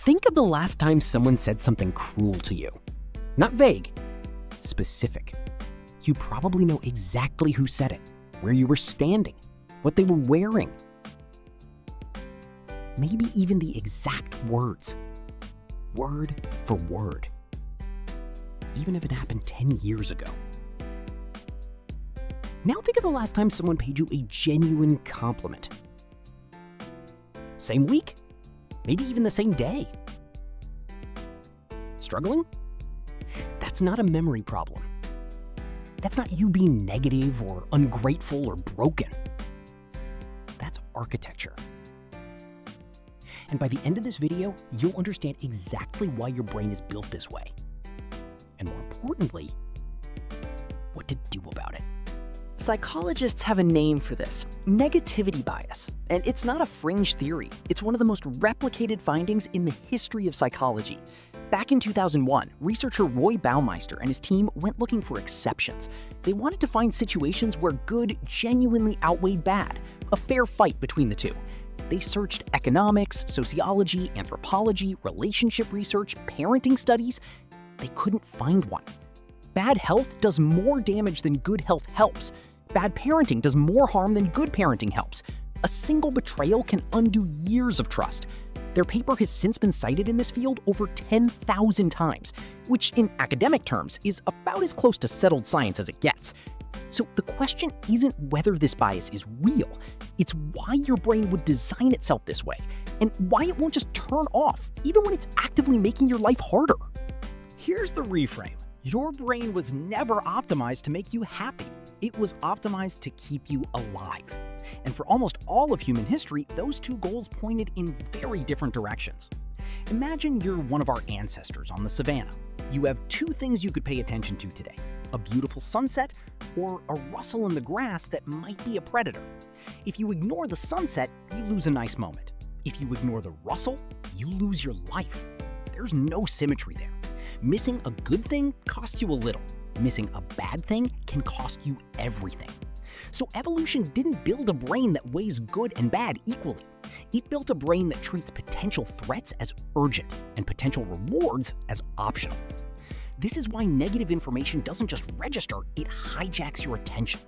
Think of the last time someone said something cruel to you. Not vague, specific. You probably know exactly who said it, where you were standing, what they were wearing. Maybe even the exact words, word for word. Even if it happened 10 years ago. Now think of the last time someone paid you a genuine compliment. Same week, maybe even the same day. Struggling? That's not a memory problem. That's not you being negative or ungrateful or broken. That's architecture. And by the end of this video, you'll understand exactly why your brain is built this way. And more importantly, what to do about it. Psychologists have a name for this, negativity bias. And it's not a fringe theory. It's one of the most replicated findings in the history of psychology. Back in 2001, researcher Roy Baumeister and his team went looking for exceptions. They wanted to find situations where good genuinely outweighed bad, a fair fight between the two. They searched economics, sociology, anthropology, relationship research, parenting studies. They couldn't find one. Bad health does more damage than good health helps. Bad parenting does more harm than good parenting helps. A single betrayal can undo years of trust. Their paper has since been cited in this field over 10,000 times, which in academic terms is about as close to settled science as it gets. So the question isn't whether this bias is real, it's why your brain would design itself this way, and why it won't just turn off, even when it's actively making your life harder. Here's the reframe. Your brain was never optimized to make you happy. It was optimized to keep you alive. And for almost all of human history, those two goals pointed in very different directions. Imagine you're one of our ancestors on the savannah. You have two things you could pay attention to today: a beautiful sunset or a rustle in the grass that might be a predator. If you ignore the sunset, you lose a nice moment. If you ignore the rustle, you lose your life. There's no symmetry there. Missing a good thing costs you a little. Missing a bad thing can cost you everything. So evolution didn't build a brain that weighs good and bad equally. It built a brain that treats potential threats as urgent and potential rewards as optional. This is why negative information doesn't just register, it hijacks your attention.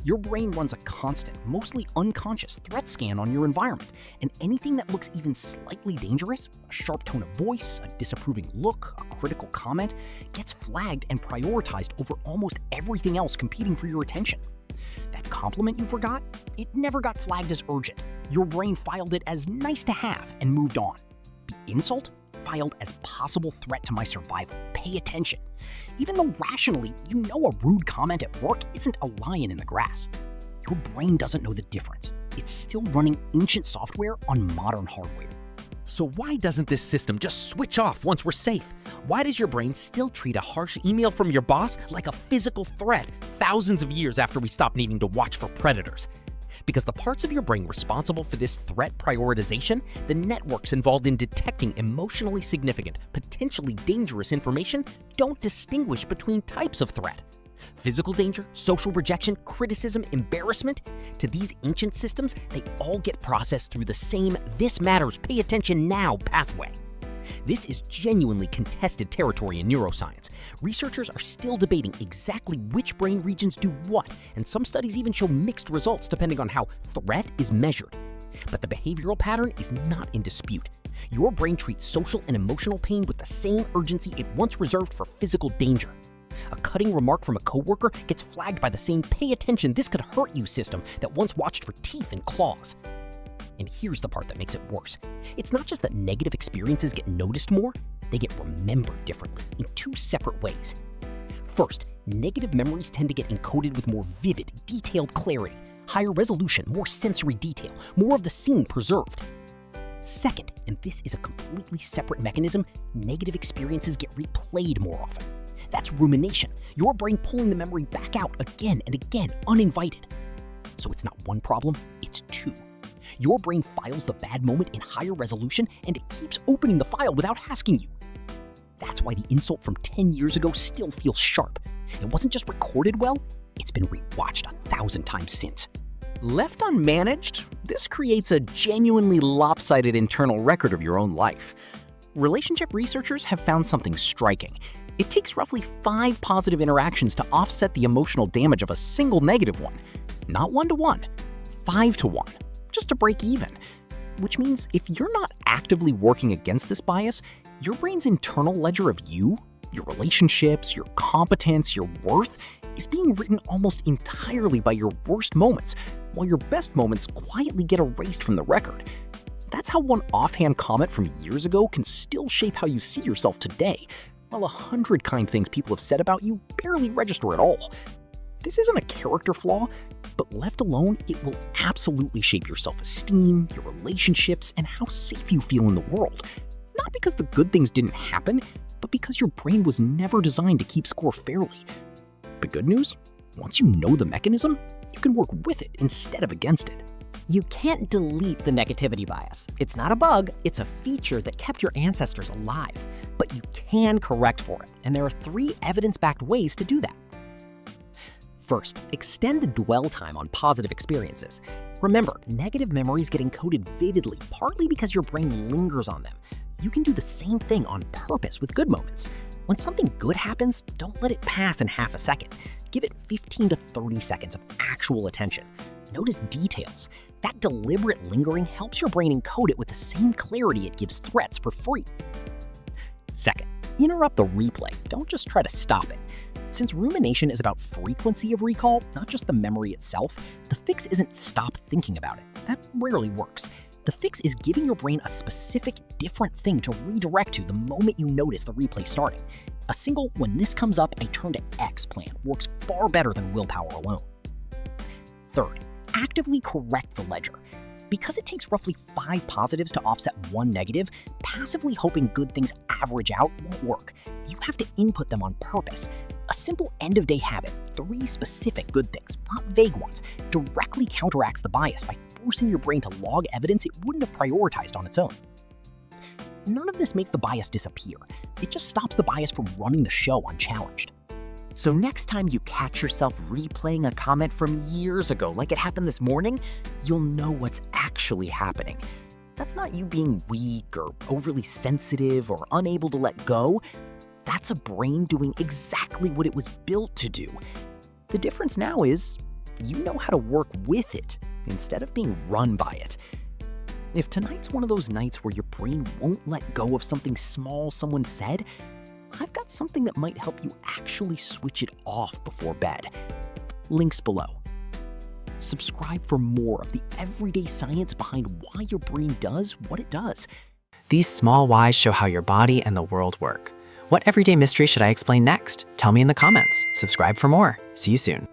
Your brain runs a constant, mostly unconscious threat scan on your environment, and anything that looks even slightly dangerous, a sharp tone of voice, a disapproving look, a critical comment, gets flagged and prioritized over almost everything else competing for your attention. That compliment you forgot, it never got flagged as urgent. Your brain filed it as nice to have and moved on. The insult? Filed as possible threat to my survival. Pay attention. Even though rationally, you know a rude comment at work isn't a lion in the grass. Your brain doesn't know the difference. It's still running ancient software on modern hardware. So why doesn't this system just switch off once we're safe? Why does your brain still treat a harsh email from your boss like a physical threat thousands of years after we stop needing to watch for predators? Because the parts of your brain responsible for this threat prioritization, the networks involved in detecting emotionally significant, potentially dangerous information, don't distinguish between types of threat. Physical danger, social rejection, criticism, embarrassment. To these ancient systems, they all get processed through the same "this matters, pay attention now" pathway. This is genuinely contested territory in neuroscience. Researchers are still debating exactly which brain regions do what, and some studies even show mixed results depending on how threat is measured. But the behavioral pattern is not in dispute. Your brain treats social and emotional pain with the same urgency it once reserved for physical danger. A cutting remark from a coworker gets flagged by the same "pay attention, this could hurt you" system that once watched for teeth and claws. And here's the part that makes it worse. It's not just that negative experiences get noticed more, they get remembered differently in two separate ways. First, negative memories tend to get encoded with more vivid, detailed clarity, higher resolution, more sensory detail, more of the scene preserved. Second, and this is a completely separate mechanism, negative experiences get replayed more often. That's rumination, your brain pulling the memory back out again and again, uninvited. So it's not one problem, it's two. Your brain files the bad moment in higher resolution, and it keeps opening the file without asking you. That's why the insult from 10 years ago still feels sharp. It wasn't just recorded well, it's been rewatched 1,000 times since. Left unmanaged, this creates a genuinely lopsided internal record of your own life. Relationship researchers have found something striking. It takes roughly 5 positive interactions to offset the emotional damage of a single negative one. Not 1 to 1, 5 to 1, just to break even. Which means if you're not actively working against this bias, your brain's internal ledger of you, your relationships, your competence, your worth, is being written almost entirely by your worst moments, while your best moments quietly get erased from the record. That's how one offhand comment from years ago can still shape how you see yourself today, while 100 kind things people have said about you barely register at all. This isn't a character flaw, but left alone, it will absolutely shape your self-esteem, your relationships, and how safe you feel in the world. Not because the good things didn't happen, but because your brain was never designed to keep score fairly. The good news? Once you know the mechanism, you can work with it instead of against it. You can't delete the negativity bias. It's not a bug, it's a feature that kept your ancestors alive. But you can correct for it, and there are 3 evidence-backed ways to do that. First, extend the dwell time on positive experiences. Remember, negative memories get encoded vividly, partly because your brain lingers on them. You can do the same thing on purpose with good moments. When something good happens, don't let it pass in half a second. Give it 15 to 30 seconds of actual attention. Notice details. That deliberate lingering helps your brain encode it with the same clarity it gives threats for free. Second, interrupt the replay. Don't just try to stop it. Since rumination is about frequency of recall, not just the memory itself, the fix isn't stop thinking about it. That rarely works. The fix is giving your brain a specific, different thing to redirect to the moment you notice the replay starting. A single "when this comes up, I turn to X" plan works far better than willpower alone. Third, actively correct the ledger. Because it takes roughly 5 positives to offset 1 negative, passively hoping good things average out won't work. You have to input them on purpose. A simple end-of-day habit, 3 specific good things, not vague ones, directly counteracts the bias by forcing your brain to log evidence it wouldn't have prioritized on its own. None of this makes the bias disappear. It just stops the bias from running the show unchallenged. So next time you catch yourself replaying a comment from years ago like it happened this morning, you'll know what's actually happening. That's not you being weak or overly sensitive or unable to let go. That's a brain doing exactly what it was built to do. The difference now is you know how to work with it instead of being run by it. If tonight's one of those nights where your brain won't let go of something small someone said, I've got something that might help you actually switch it off before bed. Links below. Subscribe for more of the everyday science behind why your brain does what it does. These small whys show how your body and the world work. What everyday mystery should I explain next? Tell me in the comments. Subscribe for more. See you soon.